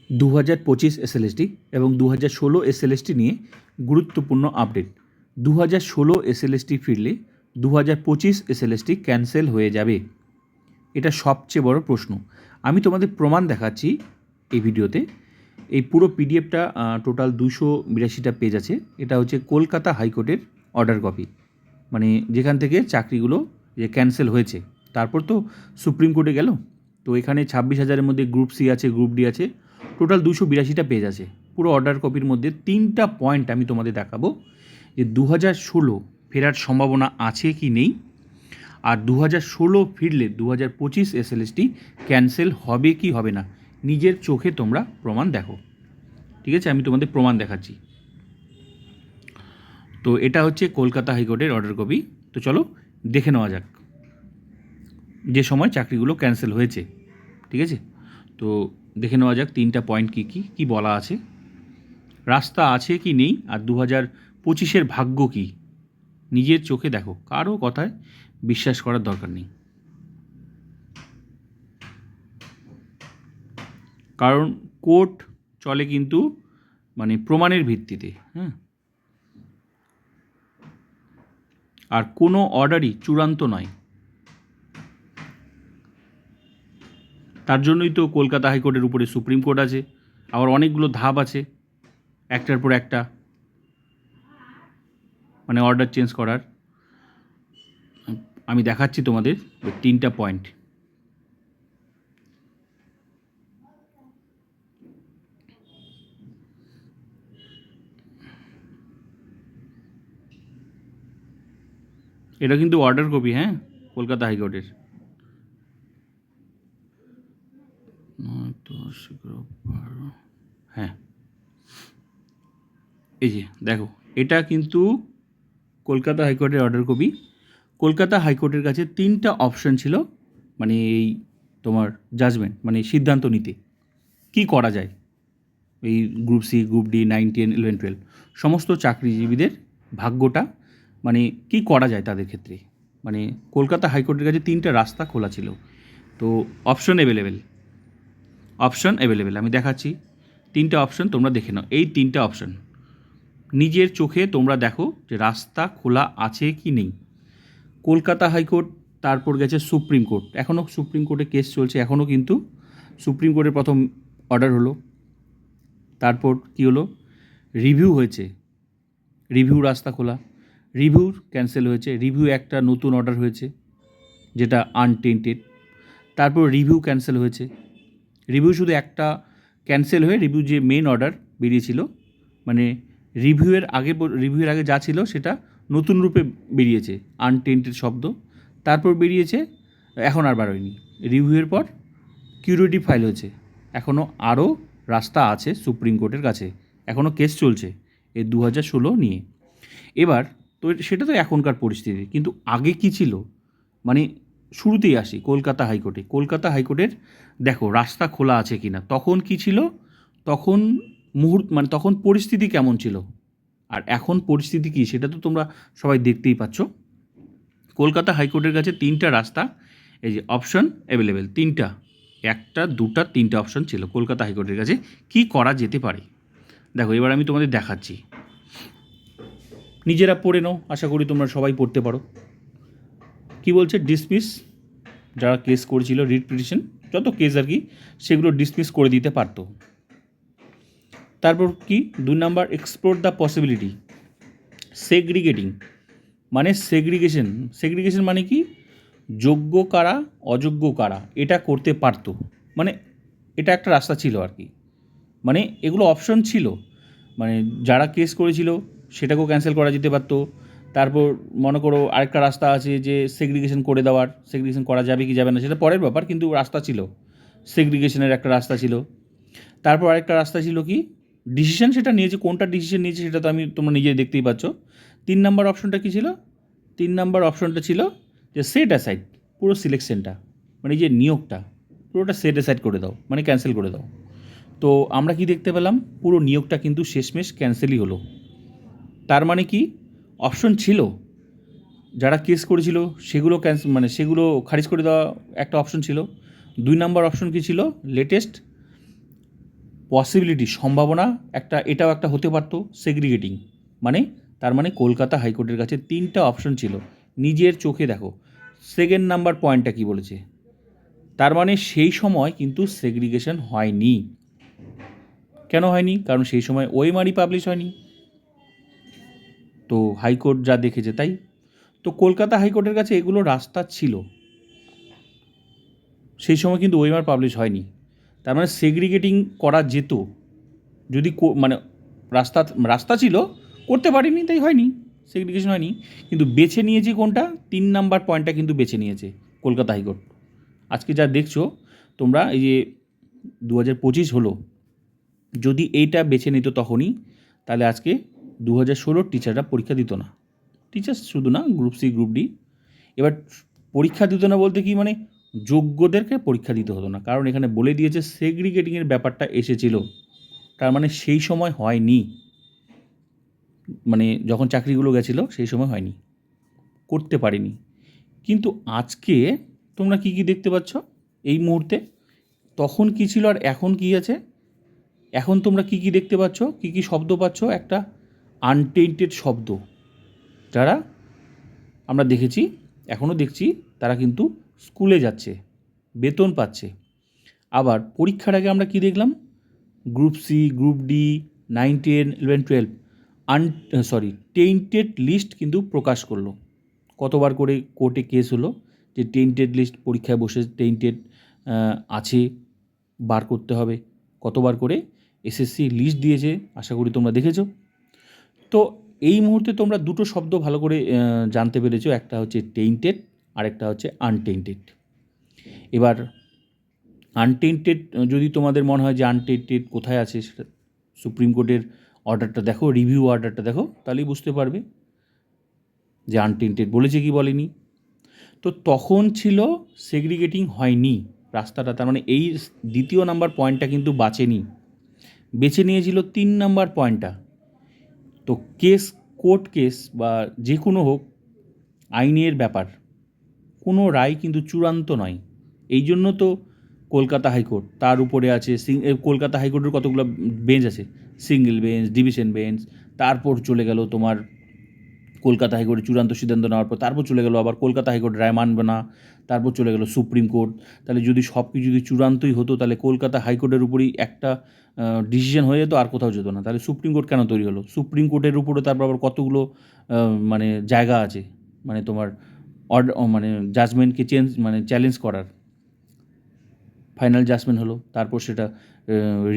2025 SLST এবং 2016 SLST নিয়ে গুরুত্বপূর্ণ আপডেট। 2016 এসএলএসটি ফিরলে 2025 এসএলএসটি ক্যান্সেল হয়ে যাবে, এটা সবচেয়ে বড় প্রশ্ন। আমি তোমাদের প্রমাণ দেখাচ্ছি এই ভিডিওতে। এই পুরো পিডিএফটা টোটাল 282টা পেজ আছে। এটা হচ্ছে কলকাতা হাইকোর্টের অর্ডার কপি, মানে যেখান থেকে চাকরিগুলো যে ক্যান্সেল হয়েছে, তারপর তো সুপ্রিম কোর্টে গেল। তো এখানে 26,000-এর মধ্যে গ্রুপ সি আছে, গ্রুপ ডি আছে, টোটাল 282টা পেজ আছে। পুরো অর্ডার কপির মধ্যে 3টা পয়েন্ট আমি তোমাদের দেখাবো যে 2016 ফেরার সম্ভাবনা আছে কি নেই, আর 2016 ফিরলে 2025 এসএলএসটি ক্যান্সেল হবে কি হবে না। নিজের চোখে তোমরা প্রমাণ দেখো, ঠিক আছে? আমি তোমাদের প্রমাণ দেখাচ্ছি। তো এটা হচ্ছে কলকাতা হাইকোর্টের অর্ডার কপি। তো চলো দেখে নেওয়া যাক যে সময় চাকরিগুলো ক্যান্সেল হয়েছে, ঠিক আছে? তো দেখে নেওয়া যাক 3টা পয়েন্ট কী বলা আছে, রাস্তা আছে কি নেই, আর 2025-এর ভাগ্য কী। নিজের চোখে দেখো, কারো কথায় বিশ্বাস করার দরকার নেই, কারণ কোর্ট চলে কিন্তু মানে প্রমাণের ভিত্তিতে, হ্যাঁ। আর কোনো অর্ডারই চূড়ান্ত নয়। তার জন্যই তো কলকাতা হাইকোর্টের উপরে সুপ্রিম কোর্ট আছে, আবার অনেকগুলো ধাপ আছে একটার পর একটা, মানে অর্ডার চেঞ্জ করার। আমি দেখাচ্ছি তোমাদের 3টা পয়েন্ট। এটা কিন্তু অর্ডার কপি, হ্যাঁ, কলকাতা হাইকোর্টের। হ্যাঁ, এই যে দেখো, এটা কিন্তু কলকাতা হাইকোর্টের অর্ডার কপি। কলকাতা হাইকোর্টের কাছে 3টা অপশন ছিল, মানে এই তোমার জাজমেন্ট, মানে সিদ্ধান্ত নিতে কি করা যায়। এই গ্রুপ সি, গ্রুপ ডি, 9, 10, 11, 12 সমস্ত চাকরিজীবীদের ভাগ্যটা, মানে কি করা যায় তাদের ক্ষেত্রে। মানে কলকাতা হাইকোর্টের কাছে 3টা রাস্তা খোলা ছিল। তো অপশন অ্যাভেলেবেল আমি দেখাচ্ছি। 3টা অপশন তোমরা দেখে নাও। এই 3টা অপশন নিজের চোখে তোমরা দেখো যে রাস্তা খোলা আছে কি নেই। কলকাতা হাইকোর্ট, তারপর গেছে সুপ্রিম কোর্ট, এখনও সুপ্রিম কোর্টে কেস চলছে, এখনও কিন্তু সুপ্রিম কোর্টের প্রথম অর্ডার হলো, তারপর কি হলো, রিভিউ হয়েছে, রিভিউ রাস্তা খোলা, রিভিউ ক্যান্সেল হয়েছে, রিভিউ একটা নতুন অর্ডার হয়েছে যেটা আনটেন্টেড, তারপর রিভিউ ক্যান্সেল হয়েছে, রিভিউ শুধু একটা ক্যান্সেল হয়ে রিভিউ যে মেন অর্ডার বেরিয়েছিল, মানে রিভিউয়ের আগে যা ছিল সেটা নতুন রূপে বেরিয়েছে, আনটেন্টেড শব্দ, তারপর বেরিয়েছে, এখন আর বাড়য়নি। রিভিউয়ের পর কিউরেটিভ ফাইল হয়েছে, এখনও আরও রাস্তা আছে সুপ্রিম কোর্টের কাছে, এখনও কেস চলছে এই 2016 নিয়ে। এবার তো সেটা তো এখনকার পরিস্থিতি, কিন্তু আগে কি ছিল, মানে শুরুতেই আসি কলকাতা হাইকোর্টের দেখো রাস্তা খোলা আছে কি না, তখন কি ছিল, তখন মানে তখন পরিস্থিতি কেমন ছিল, আর এখন পরিস্থিতি কী সেটা তো তোমরা সবাই দেখতেই পাচ্ছ। কলকাতা হাইকোর্টের কাছে 3টা রাস্তা, এই যে অপশন অ্যাভেলেবেল 3টা, 1টা 2টা 3টা অপশন ছিল কলকাতা হাইকোর্টের কাছে কি করা যেতে পারে। দেখো এবার আমি তোমাদের দেখাচ্ছি, নিজেরা পড়ে নাও, আশা করি তোমরা সবাই পড়তে পারো। কি বলছে, ডিসমিস, যারা কেস করেছিল রিট পিটিশন, যত কেস আর কি, সেগুলো ডিসমিস করে দিতে পারতো। তারপর কি 2 নাম্বার, এক্সপ্লোর দ্য পসিবিলিটি, সেগ্রিগেটিং, মানে সেগ্রিগেশন মানে কি, যোগ্য কারা অযোগ্য কারা এটা করতে পারতো, মানে এটা একটা রাস্তা ছিল আর কি, মানে এগুলো অপশন ছিল, মানে যারা কেস করেছিল সেটাকেও ক্যান্সেল করা যেতে পারতো। তারপর মনে করো আরেকটা রাস্তা আছে যে সেগ্রিগেশন করে দেওয়ার, সেগ্রিগেশন করা যাবে কি যাবে না সেটা পরের ব্যাপার, কিন্তু রাস্তা ছিল, সেগ্রিগেশনের একটা রাস্তা ছিল। তারপর আরেকটা রাস্তা ছিল কি, ডিসিশন, সেটা নিয়েছে, কোনটা ডিসিশন নিয়েছে সেটা তো তোমরা নিজে দেখতেই পাচ্ছ। 3 নাম্বার অপশনটা কী ছিল, 3 নাম্বার অপশনটা ছিল যে সেট অ্যাসাইড, পুরো সিলেকশনটা, মানে যে নিয়োগটা পুরোটা সেট অ্যাসাইড করে দাও, মানে ক্যান্সেল করে দাও। তো আমরা কি দেখতে পেলাম, পুরো নিয়োগটা কিন্তু শেষমেশ ক্যান্সেলই হলো। তার মানে কি, অপশন ছিল, যারা কেস করেছিল সেগুলো মানে সেগুলো খারিজ করে দেওয়া একটা অপশন ছিল। 2 নাম্বার অপশন কী ছিল, লেটেস্ট পসিবিলিটি সম্ভাবনা একটা, এটাও একটা হতে পারতো সেগ্রিগেটিং, মানে তার মানে কলকাতা হাইকোর্টের কাছে 3টা অপশন ছিল, নিজের চোখে দেখো। সেকেন্ড নাম্বার পয়েন্টটা কী বলেছে, তার মানে সেই সময় কিন্তু সেগ্রিগেশন হয়নি। কেন হয়নি? কারণ সেই সময় ওএমআরই পাবলিশ হয়নি, তো হাইকোর্ট যা দেখেছে তাই। তো কলকাতা হাইকোর্টের কাছে এগুলো রাস্তা ছিল, সেই সময় কিন্তু ওএমআর পাবলিশ হয়নি, তার মানে সেগ্রিগেটিং করা যেত যদি মানে রাস্তা ছিল, করতে পারিনি তাই হয়নি, সেগ্রিগেশন হয়নি। কিন্তু বেছে নিয়েছে কোনটা, 3 নাম্বার পয়েন্টটা কিন্তু বেছে নিয়েছে কলকাতা হাইকোর্ট। আজকে যা দেখছো তোমরা, এই যে 2025 হলো, যদি এইটা বেছে নিত তখনই, তাহলে আজকে 2016 টিচাররা পরীক্ষা দিত না। টিচার্স শুধু না, গ্রুপ সি গ্রুপ ডি। এবার পরীক্ষা দিত না বলতে কি, মানে যোগ্যদেরকে পরীক্ষা দিতে হতো না, কারণ এখানে বলে দিয়েছে সেগ্রিগেটিংয়ের ব্যাপারটা এসেছিল, তার মানে সেই সময় হয়নি, মানে যখন চাকরিগুলো গেছিলো সেই সময় হয়নি, করতে পারিনি। কিন্তু আজকে তোমরা কি কি দেখতে পাচ্ছ এই মুহূর্তে, তখন কি ছিল আর এখন কি আছে, এখন তোমরা কি কি দেখতে পাচ্ছ, কি কি শব্দ পাচ্ছ, একটা আনটেন্টেড শব্দ, যারা আমরা দেখেছি এখনও দেখছি তারা কিন্তু স্কুলে যাচ্ছে, বেতন পাচ্ছে। আবার পরীক্ষার আগে আমরা কি দেখলাম, গ্রুপ সি গ্রুপ ডি 9, 10, 11, 12 টেন্টেড লিস্ট কিন্তু প্রকাশ করলো। কতবার করে কোর্টে কেস হলো যে টেন্টেড লিস্ট, পরীক্ষায় বসে টেন্টেড আছে বার করতে হবে, কতবার করে এসএসসি লিস্ট দিয়েছে, আশা করি তোমরা দেখেছো। তো এই মুহূর্তে তোমরা দুটো শব্দ ভালো করে জানতে পেরেছো, একটা হচ্ছে টেন্টেড আর একটা হচ্ছে আনটেন্টেড। এবার আনটেন্টেড যদি তোমাদের মনে হয় যে আনটেন্টেড কোথায় আছে, সেটা সুপ্রিম কোর্টের অর্ডারটা দেখো, রিভিউ অর্ডারটা দেখো, তাহলেই বুঝতে পারবে যে আনটেন্টেড বলেছে কি বলেনি। তো তখন ছিল সেগ্রিগেটিং হয়নি রাস্তাটা, তার মানে এই দ্বিতীয় নাম্বার পয়েন্টটা কিন্তু বাঁচেনি, বেছে নিয়েছিল 3 নাম্বার পয়েন্টটা। তো কেস, কোর্ট কেস বা যে কোনো হোক, আইনের ব্যাপার, কোনো রায় কিন্তু চূড়ান্ত নয়। এই জন্য তো কলকাতা হাইকোর্ট, তার উপরে আছে কলকাতা হাইকোর্টের কতগুলো বেঞ্চ আছে, সিঙ্গেল বেঞ্চ, ডিভিশন বেঞ্চ, তারপর চলে গেল তোমার কলকাতা হাইকোর্টের চূড়ান্ত সিদ্ধান্ত নেওয়ার পর, তারপর চলে গেল আবার কলকাতা হাইকোর্ট রায় মানবে না, তারপর চলে গেল সুপ্রিম কোর্ট। তাহলে যদি সব কিছু যদি চূড়ান্তই হতো, তাহলে কলকাতা হাইকোর্টের উপরেই একটা ডিসিশন হয়ে যেত, আর কোথাও যেত না। তাহলে সুপ্রিম কোর্ট কেন তৈরি হলো? সুপ্রিম কোর্টের উপরে তারপর আবার কতগুলো মানে জায়গা আছে, মানে তোমার মানে জাজমেন্টকে চ্যালেঞ্জ করার। ফাইনাল জাজমেন্ট হলো, তারপর সেটা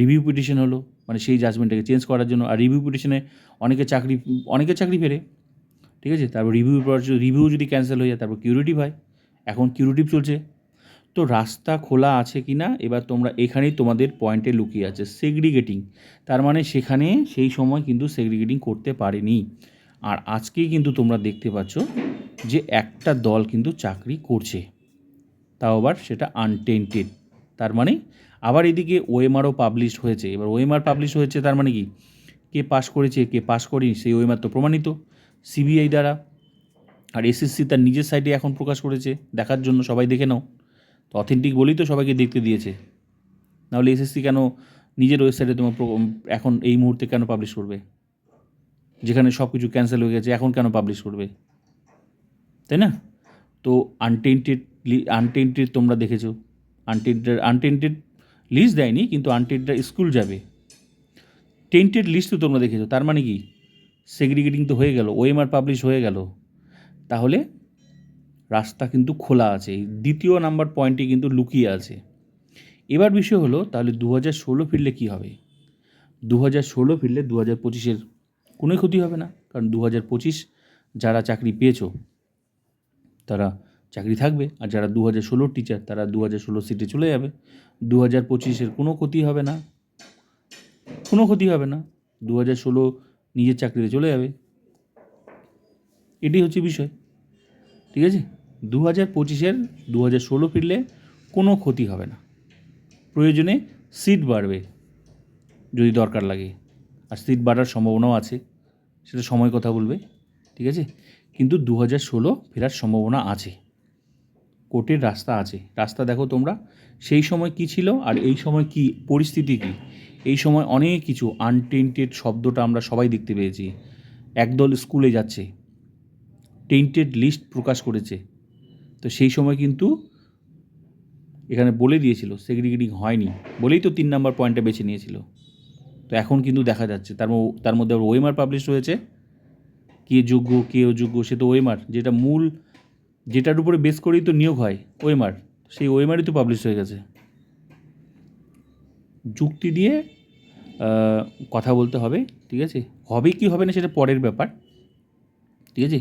রিভিউ পিটিশন হলো, মানে সেই জাজমেন্টটাকে চেঞ্জ করার জন্য। আর রিভিউ পিটিশনে অনেকে চাকরি ফেরে, ঠিক আছে। তারপর রিভিউ যদি ক্যান্সেল হয়ে যায়, তারপর কিউরেটিভ হয়, এখন কিউরেটিভ চলছে। তো রাস্তা খোলা আছে কি না, এবার তোমরা এখানেই তোমাদের পয়েন্টে লুকিয়ে আছে সেগ্রিগেটিং, তার মানে সেখানে সেই সময় কিন্তু সেগ্রিগেটিং করতে পারেনি। আর আজকেই কিন্তু তোমরা দেখতে পাচ্ছ যে একটা দল কিন্তু চাকরি করছে, তাও আবার সেটা আনটেন্টেড, তার মানে আবার এদিকে ওএমআরও পাবলিশ হয়েছে। এবার ওএমআর পাবলিশ হয়েছে, তার মানে কি, কে পাস করেছে কে পাস করেনি সেই ওএমআর তো প্রমাণিত সিবিআই দ্বারা। আর এসএসসি তার নিজের সাইটে এখন প্রকাশ করেছে, দেখার জন্য সবাই দেখে নাও। তো অথেন্টিক বলেই তো সবাইকে দেখতে দিয়েছে, নাহলে এসএসসি কেন নিজের ওয়েবসাইটে তোমার এখন এই মুহূর্তে কেন পাবলিশ করবে, যেখানে সব কিছু ক্যান্সেল হয়ে গেছে, এখন কেন পাবলিশ করবে, তাই না? তো আনটেন্টেড তোমরা দেখেছো, আনটেন্টেড লিস্ট দেয়নি, কিন্তু আনটেন্টেড স্কুল যাবে। টেন্টেড লিস্ট তো তোমরা দেখেছো, তার মানে কি সেগ্রিগেটিং তো হয়ে গেল, ওএমআর পাবলিশ হয়ে গেল, তাহলে রাস্তা কিন্তু খোলা আছে, এই দ্বিতীয় নাম্বার পয়েন্টে কিন্তু লুকিয়ে আছে। এবার বিষয় হলো, তাহলে 2016 ফিরলে কী হবে? 2016 ফিরলে 2025-এর কোনোই ক্ষতি হবে না, কারণ 2025 যারা চাকরি পেয়েছো তারা চাকরি থাকবে, আর যারা 2016 টিচার তারা 2016 সিটে চলে যাবে। 2025-এর কোনো ক্ষতি হবে না, কোনো ক্ষতি হবে না, 2016 নিজের চাকরিতে চলে যাবে, এটাই হচ্ছে বিষয়, ঠিক আছে। 2025-এর 2016 ফিরলে কোনো ক্ষতি হবে না, প্রয়োজনে সিট বাড়বে যদি দরকার লাগে, আর সিট বাড়ার সম্ভাবনাও আছে, সেটা সময় কথা বলবে, ঠিক আছে। কিন্তু 2016 ফেরার সম্ভাবনা আছে, কোর্টের রাস্তা আছে। রাস্তা দেখো তোমরা, সেই সময় কি ছিল আর এই সময় কি পরিস্থিতি কী। এই সময় অনেক কিছু আনটেন্টেড শব্দটা আমরা সবাই দেখতে পেয়েছি। একদল স্কুলে যাচ্ছে, টেন্টেড লিস্ট প্রকাশ করেছে। তো সেই সময় কিন্তু এখানে বলে দিয়েছিল সেগ্রিগেটিং হয়নি বলেই তো 3 নম্বর পয়েন্টটা বেছে নিয়েছিল। তো এখন কিন্তু দেখা যাচ্ছে তার মধ্যে আবার ওএমআর পাবলিশ হয়েছে। কে যোগ্য কে অযোগ্য সে তো ওএমআর, যেটা মূল, যেটার উপরে বেস করেই তো নিয়োগ হয় ওএমআর, সেই ওএমআরই তো পাবলিশ হয়ে গেছে। যুক্তি দিয়ে কথা বলতে হবে, ঠিক আছে? হবে কি হবে না সেটা পরের ব্যাপার, ঠিক আছে?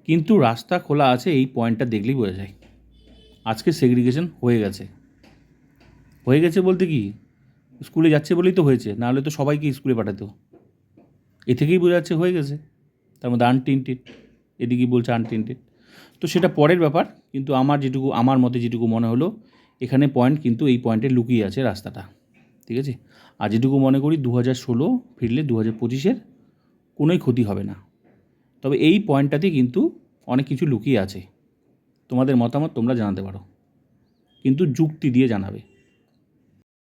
কিন্তু রাস্তা খোলা আছে এই পয়েন্টটা দেখলেই বোঝা যায় আজকে সেগ্রিগেশন হয়ে গেছে। হয়ে গেছে বলতে কি, স্কুলে যাচ্ছে বলেই তো হয়েছে, নাহলে তো সবাইকে স্কুলে পাঠাতো। এ থেকেই বোঝা যাচ্ছে হয়ে গেছে। তার মধ্যে আনটেন্টেড, এদিকেই বলছে আনটেন্টেড। তো সেটা পরের ব্যাপার, কিন্তু আমার মতে যেটুকু মনে হলো এখানে পয়েন্ট কিন্তু এই পয়েন্টে লুকিয়ে আছে রাস্তাটা, ঠিক আছে? আর যেটুকু মনে করি 2016 ফিরলে 2025-এর কোনোই ক্ষতি হবে না। তবে এই পয়েন্টটাতে কিন্তু অনেক কিছু লুকিয়ে আছে। তোমাদের মতামত তোমরা জানাতে পারো, কিন্তু যুক্তি দিয়ে জানাবে।